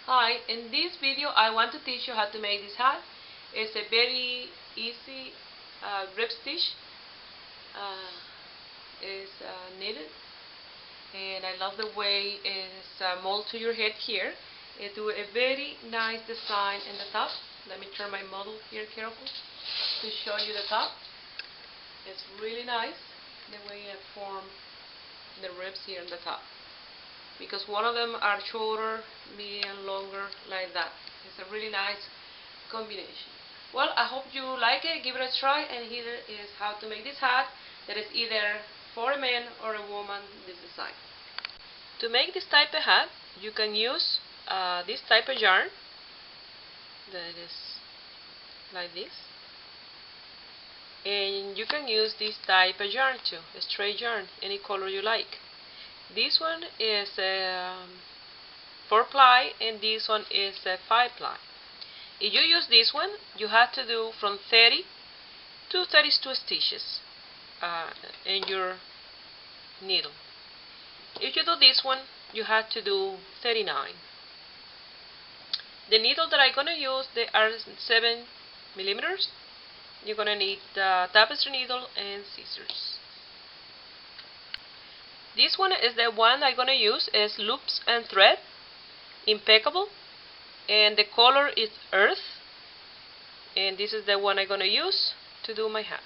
Hi, in this video I want to teach you how to make this hat. It's a very easy rib stitch. It's knitted, and I love the way it's molded to your head here. It do a very nice design in the top. Let me turn my model here carefully to show you the top. It's really nice the way it formed the ribs here in the top, because one of them are shorter, medium, longer, like that. It's a really nice combination. Well, I hope you like it. Give it a try, and here is how to make this hat that is either for a man or a woman, this design. To make this type of hat, you can use this type of yarn that is like this, and you can use this type of yarn too, a straight yarn, any color you like. This one is 4-ply, and this one is 5-ply. If you use this one, you have to do from 30 to 32 stitches in your needle. If you do this one, you have to do 39. The needle that I'm going to use, they are 7 millimeters. You're going to need the tapestry needle and scissors. This one is the one I'm going to use is loops and thread, Impeccable, and the color is earth, and this is the one I'm going to use to do my hat.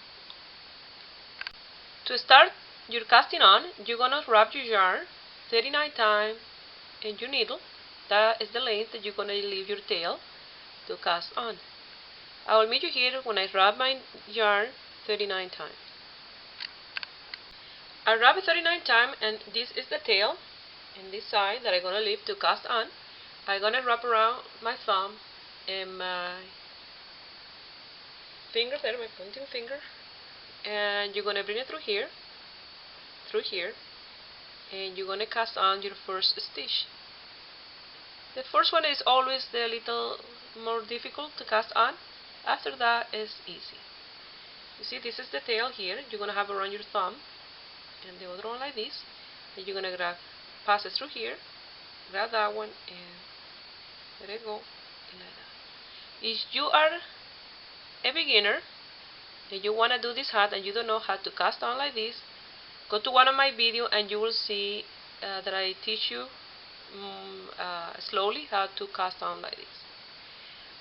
To start your casting on, you're going to wrap your yarn 39 times in your needle. That is the length that you're going to leave your tail to cast on. I will meet you here when I wrap my yarn 39 times. I wrap it 39 times, and this is the tail and this side that I'm going to leave to cast on. I'm going to wrap around my thumb and my finger there, my pointing finger, and you're going to bring it through here, and you're going to cast on your first stitch. The first one is always the little more difficult to cast on. After that is easy. You see, this is the tail here. You're going to have around your thumb, and the other one like this. Then you're going to pass it through here, grab that one, and let it go like that. If you are a beginner and you want to do this hat and you don't know how to cast on like this, go to one of my videos and you will see that I teach you slowly how to cast on like this.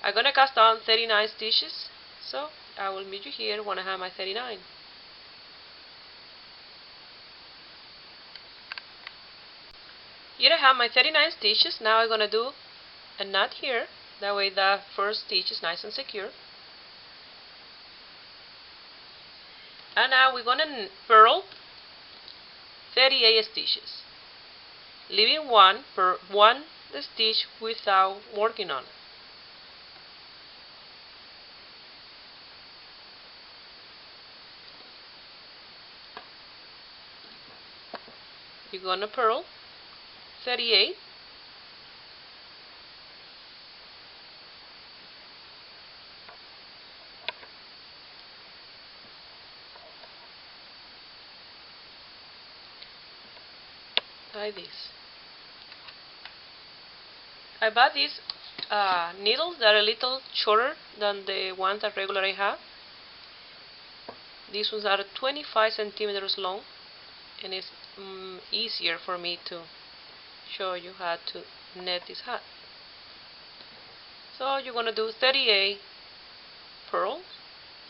I'm going to cast on 39 stitches, so I will meet you here when I have my 39. Here I have my 39 stitches. Now I'm going to do a knot here, that way the first stitch is nice and secure. And now we're going to purl 38 stitches, leaving one stitch without working on it. You're going to purl 38, like this. I bought these needles that are a little shorter than the ones that regularly I have. These ones are 25 centimeters long, and it's easier for me to show you how to knit this hat. So you're going to do 38 purls.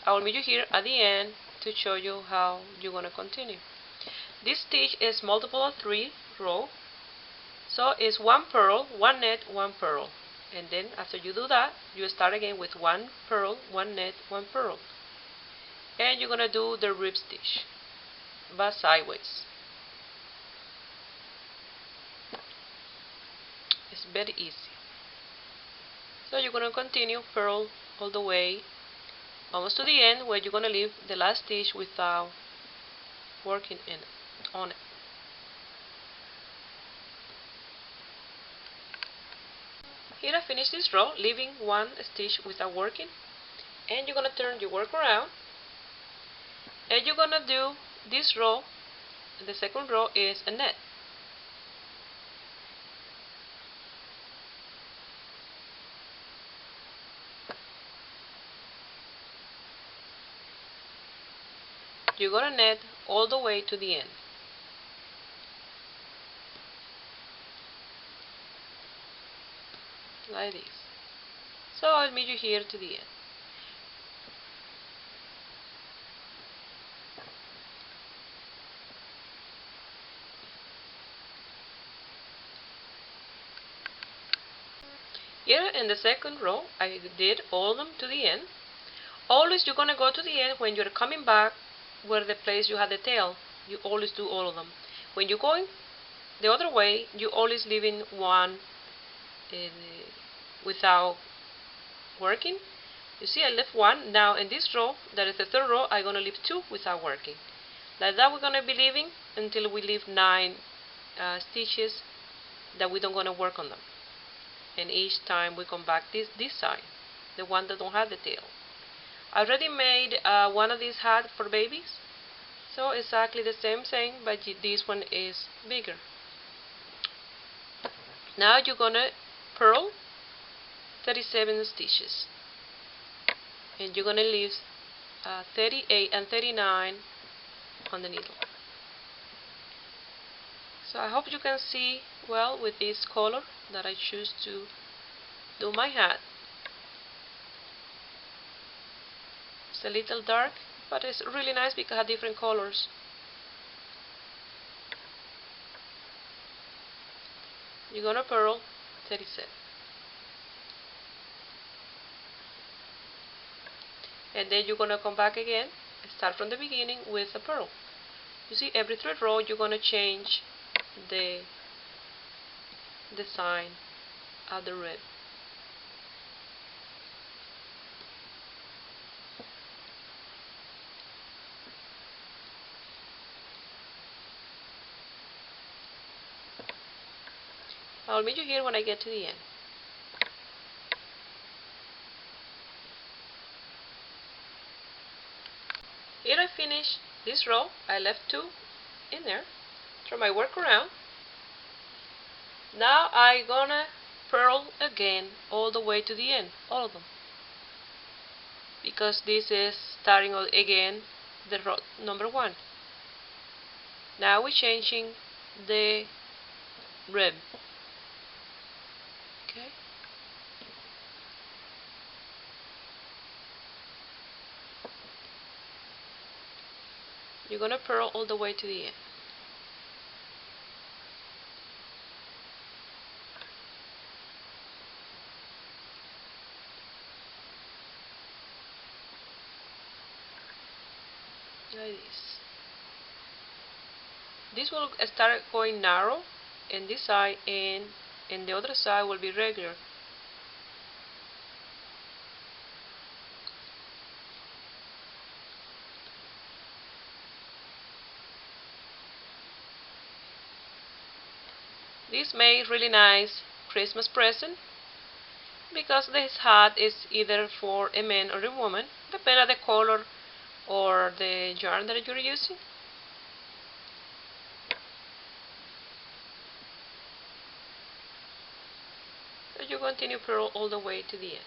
I will meet you here at the end to show you how you're going to continue. This stitch is multiple of 3 row, so it's 1 purl, 1 knit, 1 purl, and then after you do that, you start again with 1 purl, 1 knit, 1 purl, and you're going to do the rib stitch but sideways. It's very easy. So you're going to continue purl all the way almost to the end, where you're going to leave the last stitch without working on it. Here I finished this row, leaving 1 stitch without working, and you're going to turn your work around, and you're going to do this row. The second row is a knit. you're gonna knit all the way to the end. Like this. So I'll meet you here to the end. Here in the second row, I did all of them to the end. Always you're gonna go to the end when you're coming back where the place you had the tail. You always do all of them. When you're going the other way, you always leaving one without working. You see, I left one. Now in this row, that is the third row, I'm gonna leave two without working. Like that, we're gonna be leaving until we leave 9 stitches that we don't gonna work on them. And each time we come back this side, the one that don't have the tail. I already made one of these hats for babies, so exactly the same thing, but this one is bigger. Now you're gonna purl 37 stitches, and you're gonna leave 38 and 39 on the needle. So I hope you can see well with this color that I choose to do my hat. It's a little dark, but it's really nice because it has different colors. You're gonna purl 37. And then you're gonna come back again and start from the beginning with a purl. You see, every third row you're gonna change the design of the rib. I'll meet you here when I get to the end. Here I finished this row. I left 2 in there. Turn my work around. Now I'm gonna purl again all the way to the end, all of them, because this is starting again the row number 1. Now we're changing the rib. Okay. You're gonna purl all the way to the end. Like this. This will start going narrow in this side, and the other side will be regular. This made really nice Christmas present because this hat is either for a man or a woman, depending on the color or the yarn that you're using. So you continue purl all the way to the end.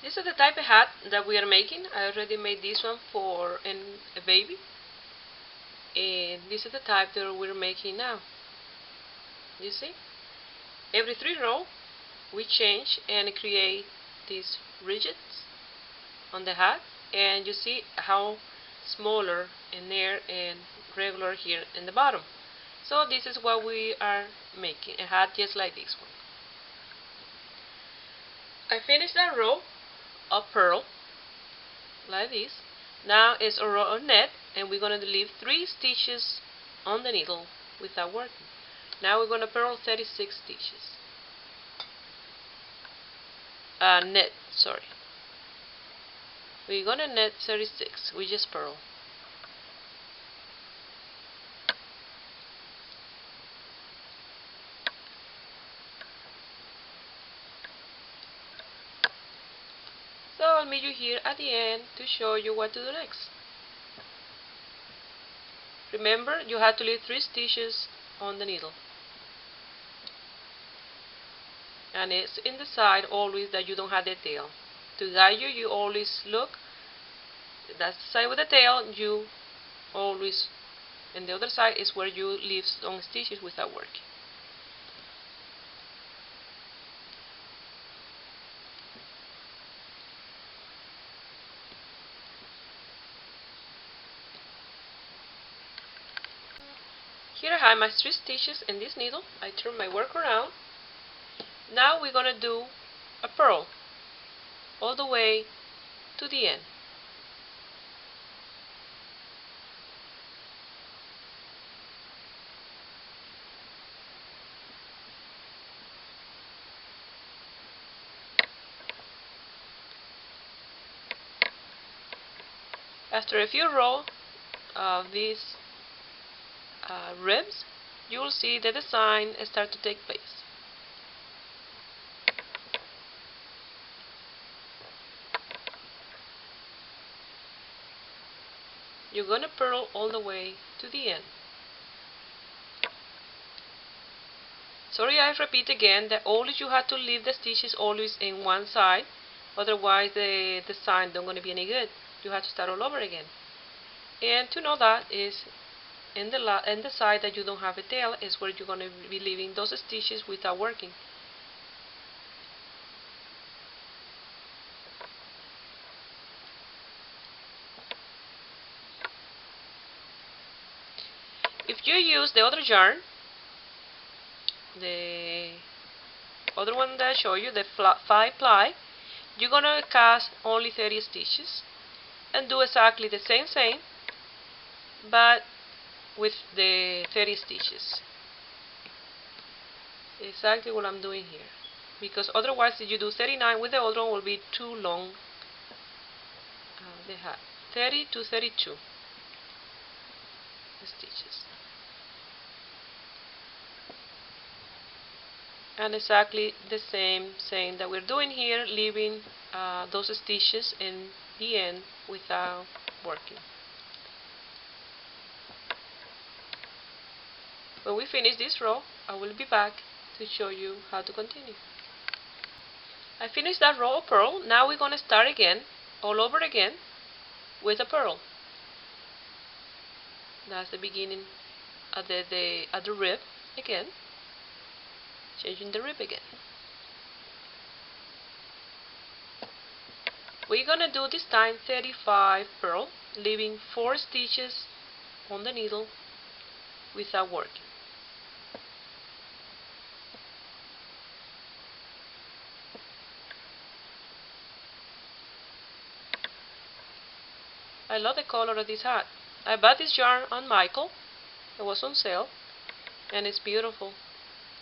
This is the type of hat that we are making. I already made this one for a baby, and this is the type that we're making now. You see, every 3 rows we change and create these ridges on the hat, and you see how smaller and near and regular here in the bottom. So this is what we are making, a hat just like this one. I finished that row of purl like this. Now it's a row of net, and we're going to leave 3 stitches on the needle without working. Now we're going to purl 36 stitches. Net, sorry. We're going to net 36. We just purl. So I'll meet you here at the end to show you what to do next. Remember, you have to leave 3 stitches on the needle. And it's in the side always that you don't have the tail. To guide you, you always look that's the side with the tail. You always, and the other side is where you leave some stitches without working. Here I have my 3 stitches in this needle. I turn my work around. Now we're going to do a purl all the way to the end. After a few rows of these ribs, you will see the design start to take place. You're going to purl all the way to the end. Sorry, I repeat again that always you have to leave the stitches always in one side, otherwise the design don't going to be any good. You have to start all over again. And to know that is in the side that you don't have a tail is where you're going to be leaving those stitches without working. If you use the other yarn, the other one that I show you, the 5-ply, you're going to cast only 30 stitches and do exactly the same, but with the 30 stitches. Exactly what I'm doing here, because otherwise if you do 39 with the other one will be too long. They have 30 to 32 stitches. And exactly the same that we're doing here, leaving those stitches in the end without working. When we finish this row, I will be back to show you how to continue. I finished that row of purl. Now we're going to start again, all over again, with a purl. That's the beginning at the rib again. Changing the rib again. We're gonna do this time 35 purl, leaving 4 stitches on the needle without working. I love the color of this hat. I bought this yarn on Michael. It was on sale, and it's beautiful.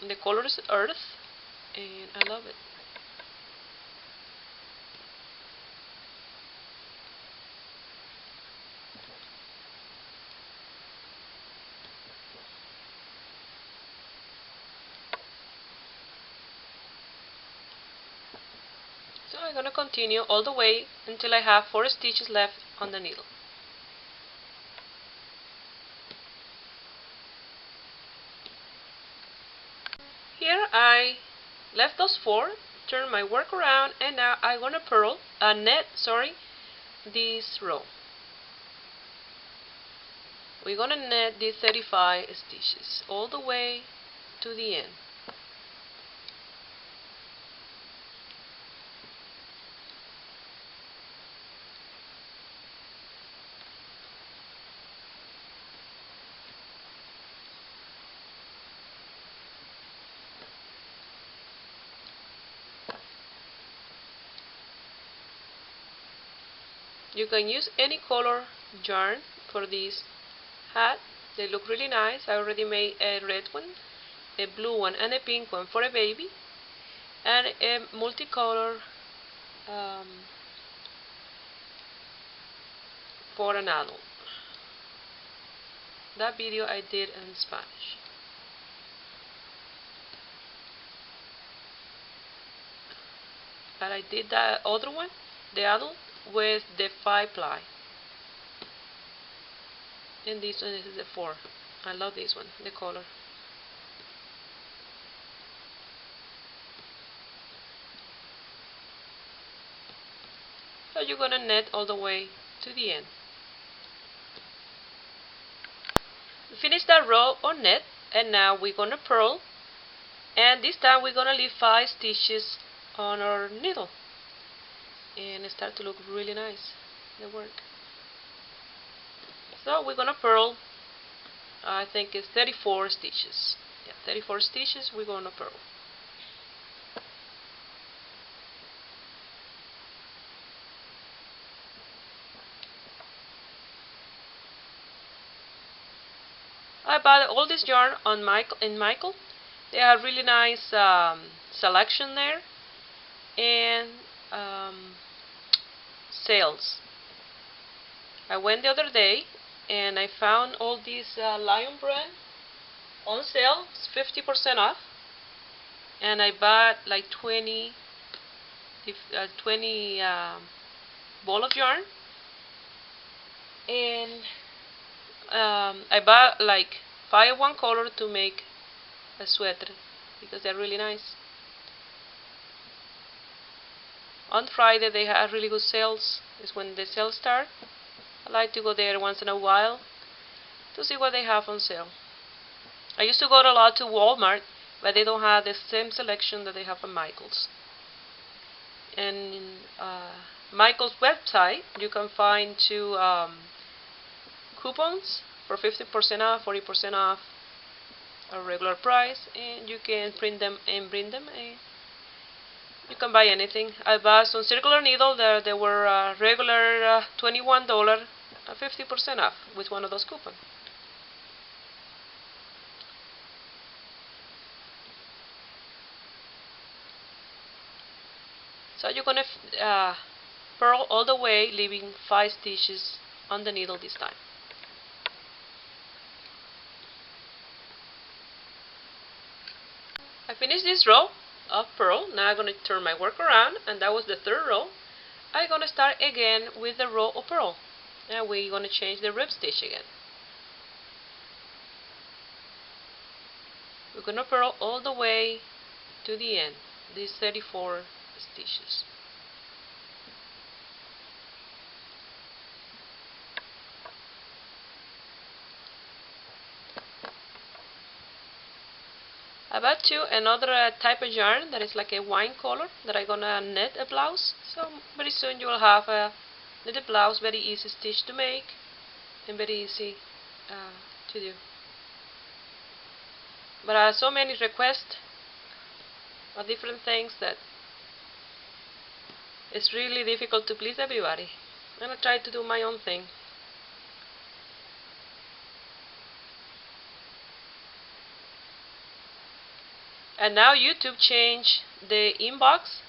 And the color is earth, and I love it. So I'm going to continue all the way until I have 4 stitches left on the needle. Here I left those 4, turn my work around, and now I'm going to net this row. We're going to net these 35 stitches all the way to the end. You can use any color yarn for this hat. They look really nice. I already made a red one, a blue one, and a pink one for a baby, and a multicolor for an adult. That video I did in Spanish. But I did that other one, the adult, with the 5-ply. And this one is the 4. I love this one, the color. So you're gonna net all the way to the end. We finished that row on net, and now we're gonna purl, and this time we're gonna leave 5 stitches on our needle, and it start to look really nice, the work. So we're gonna purl, I think it's 34 stitches. Yeah, 34 stitches we're gonna purl. I bought all this yarn on Michael. They have really nice selection there, and sales. I went the other day and I found all these Lion brand on sale. It's 50% off, and I bought like 20 ball of yarn, and I bought like 5 of one color to make a sweater because they're really nice. On Friday they have really good sales. It's when the sales start. I like to go there once in a while to see what they have on sale. I used to go a lot to Walmart, but they don't have the same selection that they have at Michael's. And in Michael's website you can find 2 coupons for 50% off, 40% off, a regular price, and you can print them and bring them, and you can buy anything. I bought some circular needle that they were regular $21, 50% off with one of those coupons. So you're gonna purl all the way, leaving 5 stitches on the needle this time. I finished this row of purl. Now I'm going to turn my work around, and that was the 3rd row. I'm going to start again with the row of purl, and we're going to change the rib stitch again. We're going to purl all the way to the end, these 34 stitches. I bought another type of yarn that is like a wine color that I'm gonna knit a blouse. So very soon you will have a knitted blouse, very easy stitch to make and very easy to do. But so many requests of different things that it's really difficult to please everybody. I'm gonna try to do my own thing. And now YouTube changed the inbox.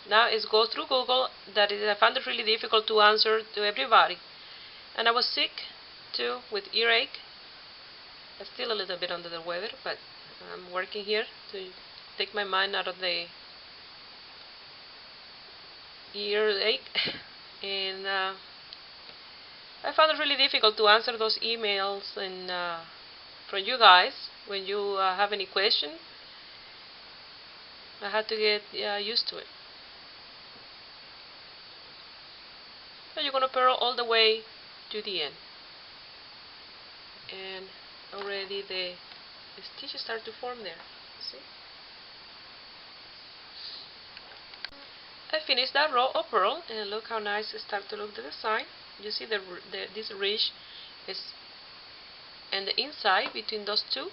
Now it goes through Google. I found it really difficult to answer to everybody. And I was sick too, with earache. I'm still a little bit under the weather, but I'm working here to take my mind out of the earache. And I found it really difficult to answer those emails and from you guys when you have any question. I had to get used to it. So you're gonna purl all the way to the end, and already the stitches start to form there. See? I finished that row of purl, and look how nice it starts to look the design. You see this ridge is on the inside between those two,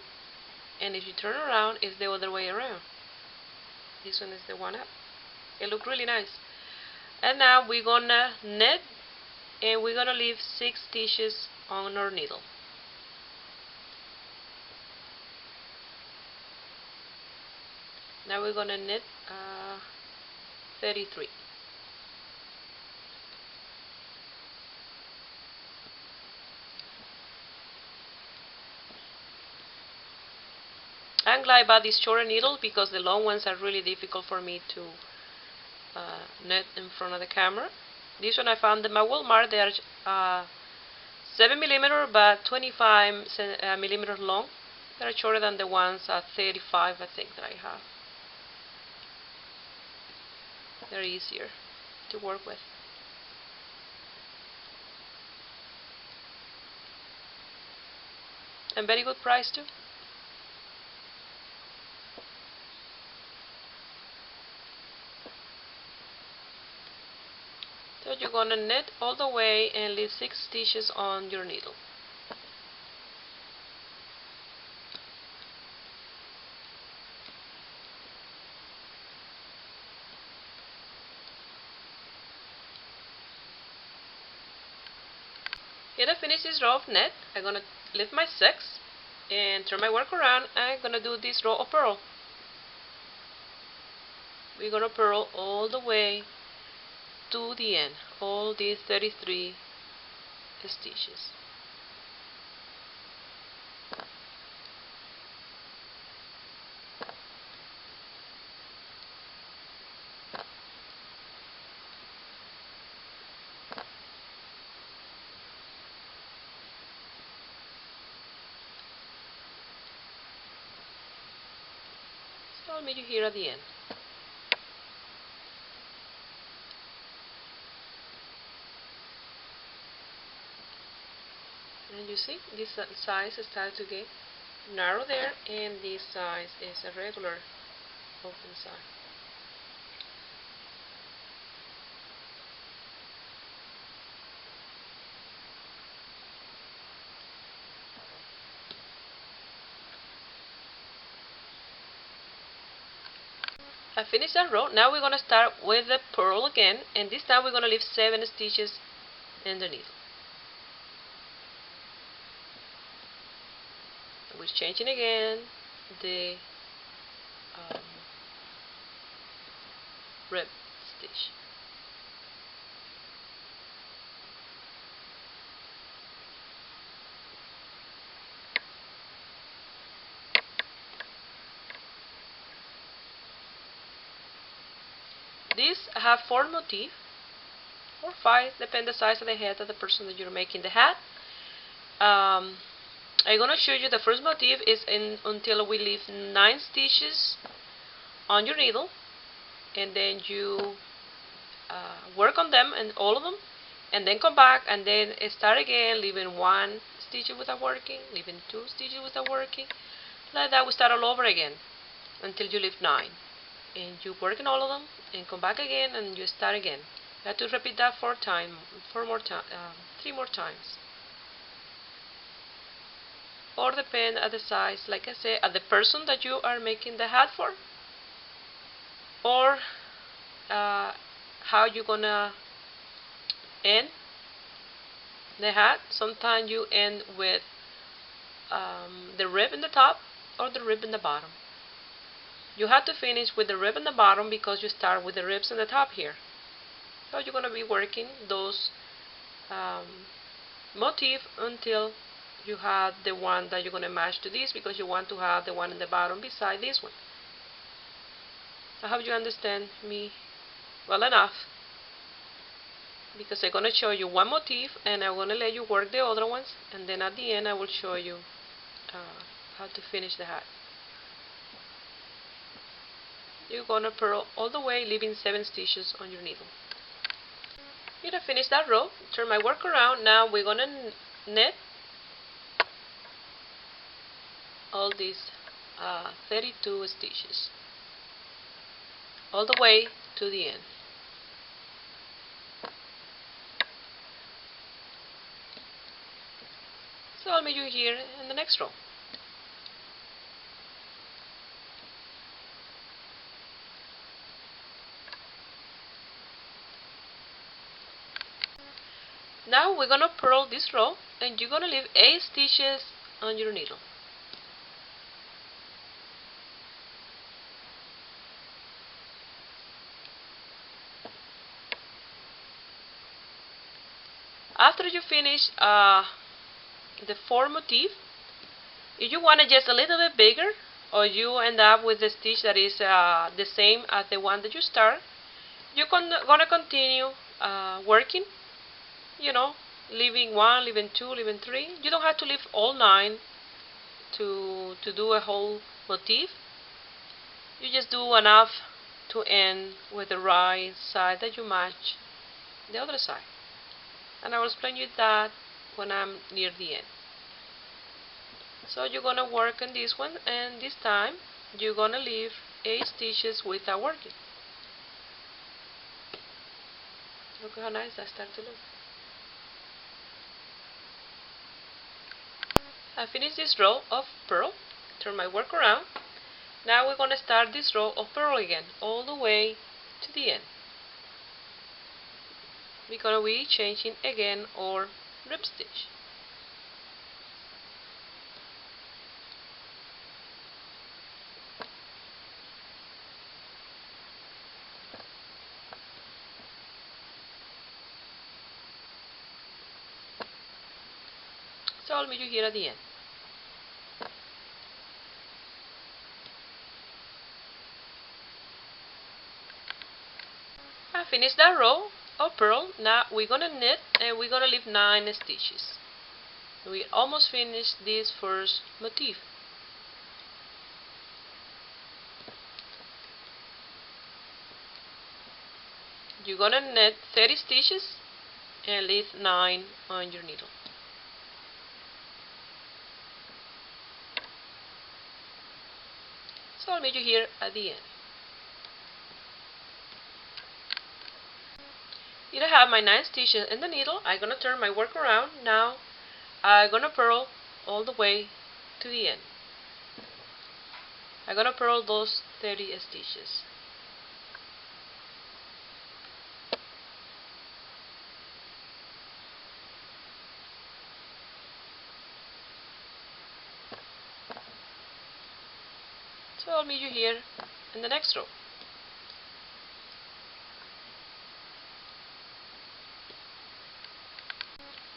and if you turn around, it's the other way around. This one is the one up. It looks really nice. And now we're gonna knit, and we're gonna leave 6 stitches on our needle. Now we're gonna knit 33. I'm glad about this shorter needle because the long ones are really difficult for me to knit in front of the camera. This one I found them at Walmart. They are 7mm but 25mm long. They are shorter than the ones at 35, I think, that I have. They're easier to work with. and very good price too. So you're gonna knit all the way and leave 6 stitches on your needle. Here I finish this row of knit. I'm gonna lift my 6 and turn my work around. I'm gonna do this row of purl. We're gonna purl all the way to the end, all these 33 stitches. So I'll meet you here at the end. And you see, this size starts to get narrow there, and this size is a regular open size. I finished that row. Now we're going to start with the purl again, and this time we're going to leave 7 stitches in the needle. We're changing again the rib stitch. These have 4 motifs, or 5, depend the size of the head of the person that you're making the hat. I'm going to show you the first motif is until we leave 9 stitches on your needle, and then you work on them and all of them, and then come back and then start again, leaving 1 stitch without working, leaving 2 stitches without working. Like that, we start all over again until you leave 9, and you work in all of them and come back again and you start again. You have to repeat that 3 more times. Or depend on the size, like I said, at the person that you are making the hat for, or how you're gonna end the hat. Sometimes you end with the rib in the top or the rib in the bottom. You have to finish with the rib in the bottom because you start with the ribs in the top here. So you're gonna be working those motifs until you have the one that you're going to match to this, because you want to have the one in the bottom beside this one. I hope you understand me well enough, because I'm going to show you one motif and I'm going to let you work the other ones, and then at the end I will show you how to finish the hat. You're going to purl all the way, leaving 7 stitches on your needle. Here I finished that row. Turn my work around. Now we're going to knit all these 32 stitches all the way to the end. So I'll meet you here in the next row. Now we're going to purl this row, and you're going to leave 8 stitches on your needle. After you finish the 4 motif, if you want it just a little bit bigger, or you end up with a stitch that is the same as the one that you start, you're gonna continue working, leaving 1, leaving 2, leaving 3. You don't have to leave all 9 to do a whole motif. You just do enough to end with the right side that you match the other side. And I will explain you that when I'm near the end. So you're gonna work on this one, and this time you're gonna leave 8 stitches without working. Look how nice that starts to look. I finished this row of purl, turn my work around. Now we're gonna start this row of purl again, all the way to the end. We're gonna be changing again our rib stitch. So I'll meet you here at the end. I finished that row of purl. Now we're gonna knit and we're gonna leave 9 stitches. We almost finished this first motif. You're gonna knit 30 stitches and leave 9 on your needle. So I'll meet you here at the end. Here I have my 9 stitches in the needle. I'm gonna turn my work around. Now I'm gonna purl all the way to the end. I'm gonna purl those 30 stitches. So I'll meet you here in the next row.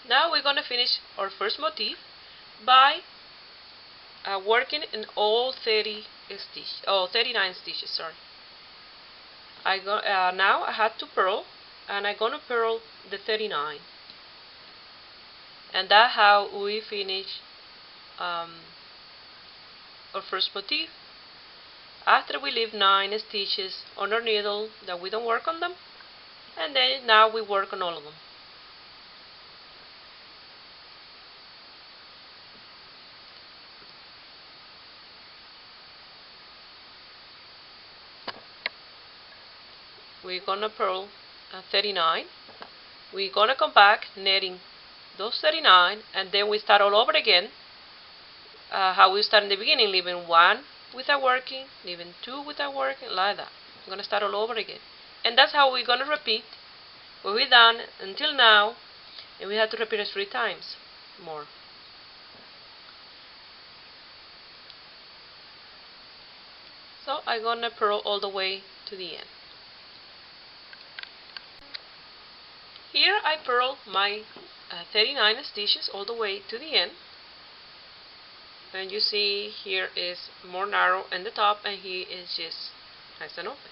Now we're going to finish our first motif by working in all 39 stitches. Sorry. Now I had to purl, and I'm going to purl the 39, and that's how we finish our first motif. After we leave 9 stitches on our needle that we don't work on them, and then now we work on all of them. We're gonna purl 39. We're gonna come back netting those 39, and then we start all over again. How we start in the beginning, leaving 1 without working, leaving 2 without working, like that. We're gonna start all over again, and that's how we're gonna repeat what we've done until now, and we have to repeat it 3 times more. So I'm gonna purl all the way to the end. Here I purl my 39 stitches all the way to the end, and you see here is more narrow in the top, and here is just nice and open.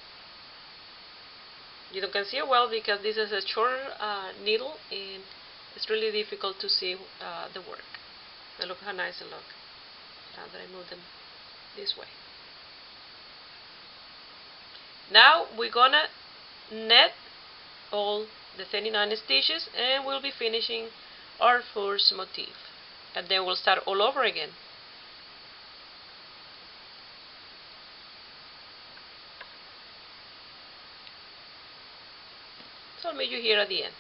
You don't can see it well because this is a short needle, and it's really difficult to see the work. And look how nice it looks now that I move them this way. Now we're gonna net all the 39 stitches, and we'll be finishing our first motif, and then we'll start all over again. So I'll meet you here at the end.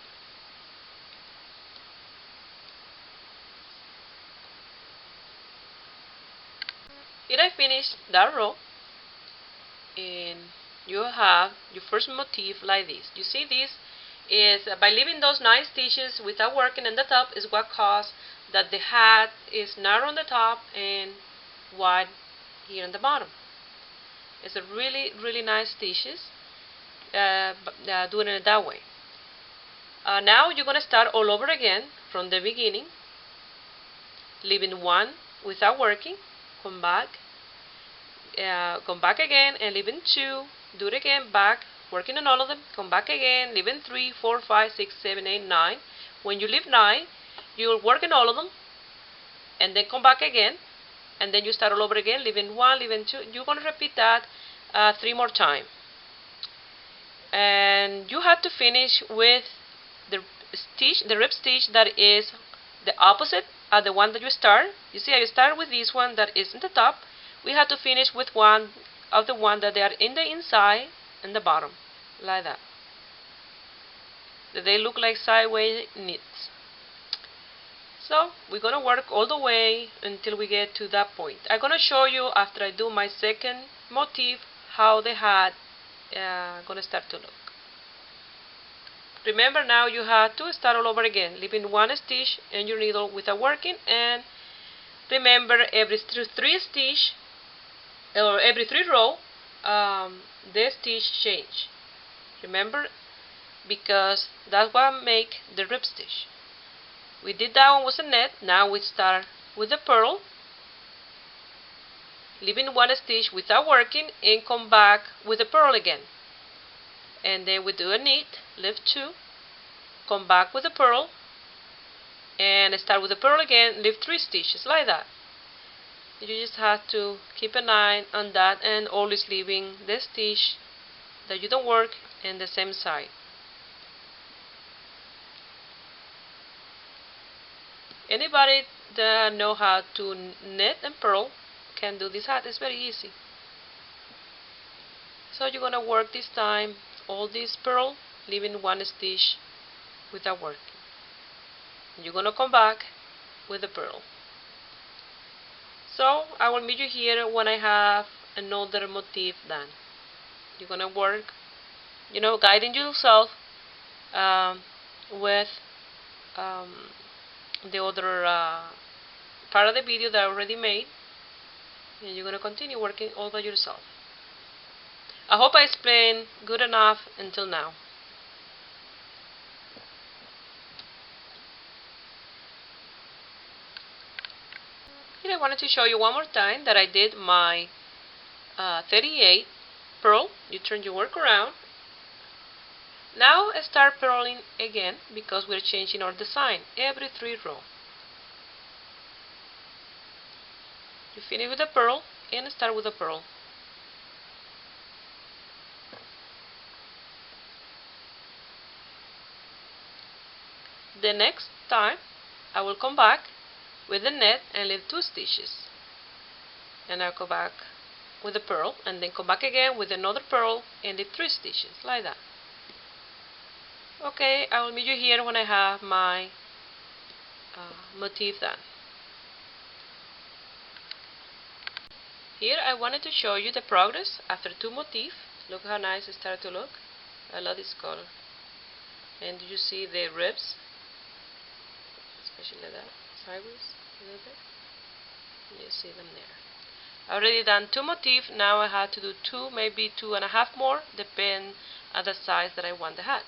Here I finished that row, and you have your first motif like this. You see, this is by leaving those 9 stitches without working in the top is what caused that the hat is narrow on the top and wide here on the bottom. It's a really nice stitches doing it that way. Now you're going to start all over again from the beginning, leaving 1 without working, come back again, and leaving 2, do it again, back, working on all of them, come back again, leaving 3, 4, 5, 6, 7, 8, 9. When you leave 9, you'll work in all of them, and then come back again, and then you start all over again, leaving 1, leaving 2. You're going to repeat that 3 more times. And you have to finish with the rib stitch that is the opposite at the one that you start. You see, I start with this one that is in the top. We have to finish with one of the one that they are in the inside and the bottom, like that. They look like sideways knits. So we're gonna work all the way until we get to that point. I'm gonna show you after I do my second motif how the hat gonna start to look. Remember, now you have to start all over again, leaving one stitch in your needle without working, and remember every three stitch or every 3 row the stitch change. Remember, because that's what make the rib stitch. We did that one with a net. Now we start with the purl, leaving one stitch without working, and come back with the purl again. And then we do a knit, lift 2, come back with the purl, and start with the purl again, lift 3 stitches, like that. You just have to keep an eye on that, and always leaving the stitch that you don't work in the same side. Anybody that know how to knit and purl can do this hat. It's very easy. So you're gonna work this time all this purl, leaving one stitch without working. You're gonna come back with the purl. So I will meet you here when I have another motif done. You're gonna work, guiding yourself with the other part of the video that I already made, and you're gonna continue working all by yourself. I hope I explained good enough until now. Here I wanted to show you one more time that I did my 38 purl. You turn your work around. Now start purling again, because we're changing our design every 3 rows. You finish with the purl and start with the purl. The next time I will come back with the net and leave 2 stitches, and I'll go back with the purl, and then come back again with another purl and leave 3 stitches, like that. Okay, I will meet you here when I have my motif done. Here I wanted to show you the progress after 2 motifs. Look how nice it started to look. I love this color. And do you see the ribs? Especially that, sideways a little bit. You see them there. I already done 2 motifs. Now I have to do 2, maybe 2.5 more, depend on the size that I want the hat.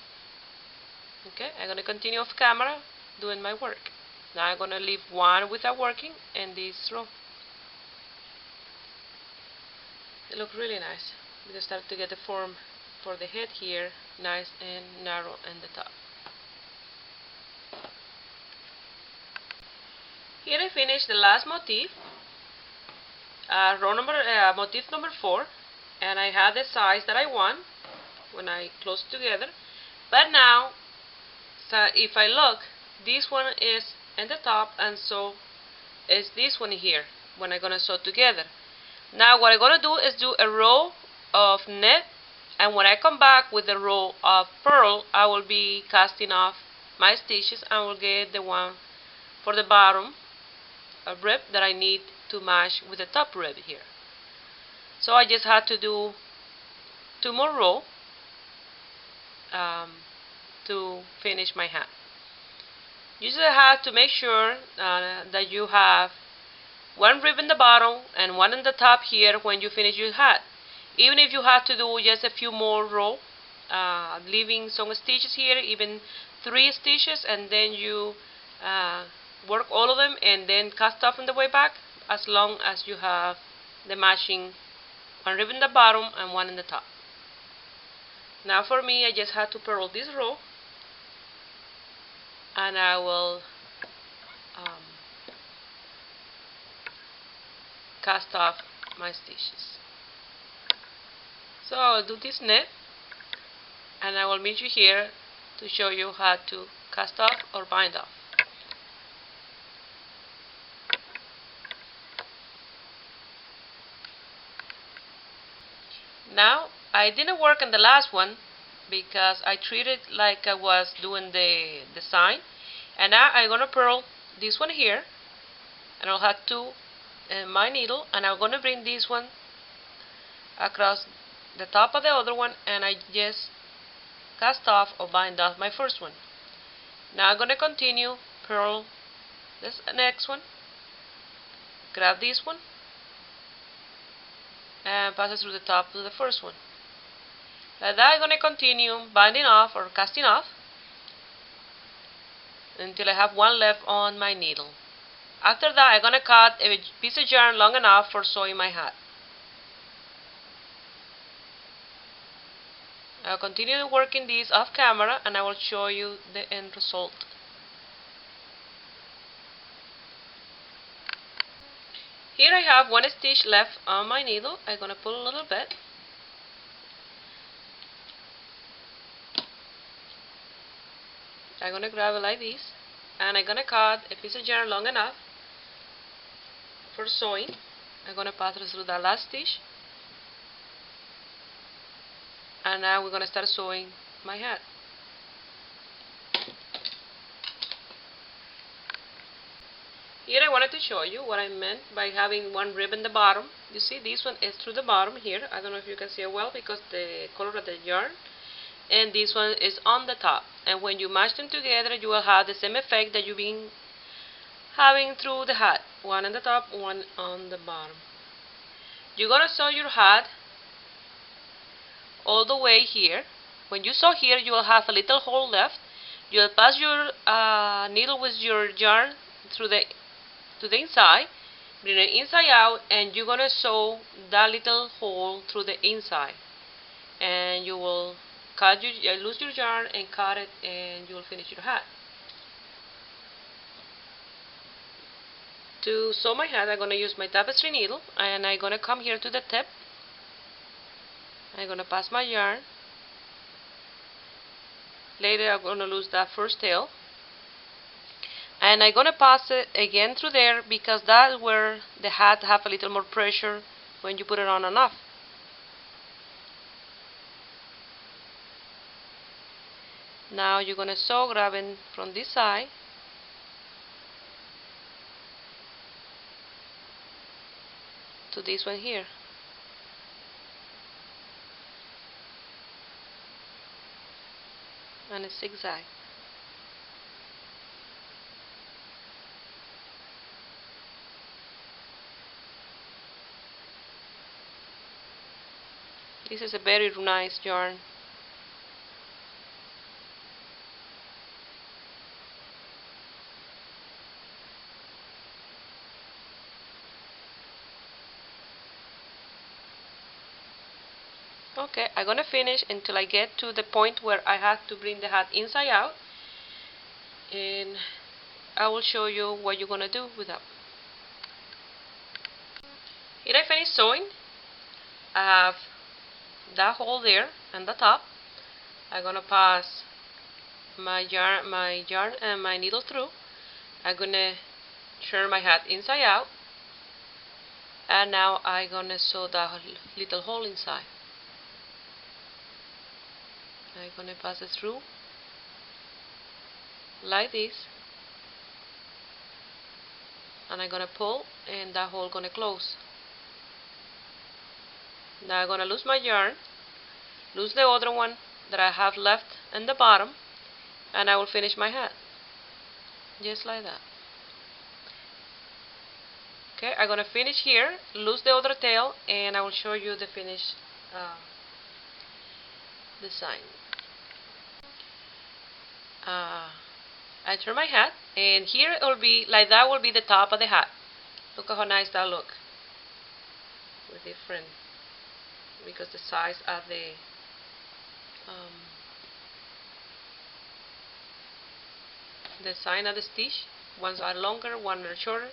Okay, I'm going to continue off camera doing my work. Now I'm going to leave one without working in this row. It looks really nice. We can start to get the form for the head here, nice and narrow in the top. Here I finished the last motif, motif number 4, and I have the size that I want when I close it together. But now, so if I look, this one is in the top, and so is this one here when I'm gonna sew together. Now what I'm gonna do is do a row of net, and when I come back with the row of purl, I will be casting off my stitches and will get the one for the bottom rib that I need to match with the top rib here. So I just had to do 2 more rows to finish my hat. You just have to make sure that you have 1 rib in the bottom and 1 in the top here when you finish your hat. Even if you have to do just a few more rows, leaving some stitches here, even 3 stitches, and then you work all of them and then cast off on the way back, as long as you have the matching 1 rib in the bottom and 1 in the top. Now for me, I just had to purl this row, and I will cast off my stitches. So I'll do this net, and I will meet you here to show you how to cast off or bind off. Now, I didn't work on the last one because I treated like I was doing the design. And now I'm going to purl this one here, and I'll have two in my needle, and I'm going to bring this one across the top of the other one, and I just cast off or bind off my first one. Now I'm going to continue purl this next one, grab this one, and pass it through the top to the first one. Like that, I'm going to continue binding off or casting off until I have one left on my needle. After that, I'm going to cut a piece of yarn long enough for sewing my hat. I'll continue working this off camera, and I will show you the end result. Here I have one stitch left on my needle. I'm going to pull a little bit. I'm going to grab it like this, and I'm going to cut a piece of yarn long enough for sewing. I'm going to pass it through that last stitch, and now we're going to start sewing my hat. Here I wanted to show you what I meant by having one rib in the bottom. You see, this one is through the bottom here. I don't know if you can see it well because the color of the yarn. And this one is on the top. And when you match them together, you will have the same effect that you've been having through the hat. One on the top, one on the bottom. You're going to sew your hat all the way here. When you sew here, you will have a little hole left. You'll pass your needle with your yarn through to the inside, bring it inside out, and you're going to sew that little hole through the inside. And you will lose your yarn and cut it, and you will finish your hat. To sew my hat, I'm going to use my tapestry needle, and I'm going to come here to the tip. I'm going to pass my yarn. Later I'm going to lose that first tail, and I'm going to pass it again through there because that's where the hat have a little more pressure when you put it on and off. Now you're going to sew grabbing from this side to this one here. And a zigzag. This is a very nice yarn. Okay, I'm going to finish until I get to the point where I have to bring the hat inside out, and I will show you what you're going to do with that. Here I finished sewing. I have that hole there and the top. I'm going to pass my yarn and my needle through. I'm going to turn my hat inside out, and now I'm going to sew that little hole inside. I'm going to pass it through like this, and I'm going to pull, and that hole going to close. Now I'm going to lose my yarn, lose the other one that I have left in the bottom, and I will finish my hat just like that. Okay, I'm going to finish here, lose the other tail, and I will show you the finished design. I turn my hat, and here it will be like that. Will be the top of the hat. Look how nice that look. With different, because the size of the sign of the stitch. Ones are longer, one are shorter.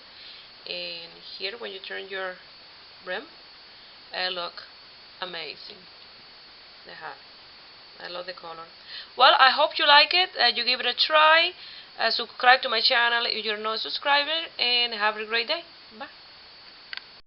And here, when you turn your brim, it look amazing. The hat. I love the color. Well, I hope you like it. You give it a try. Subscribe to my channel if you're not a subscriber, and have a great day. Bye.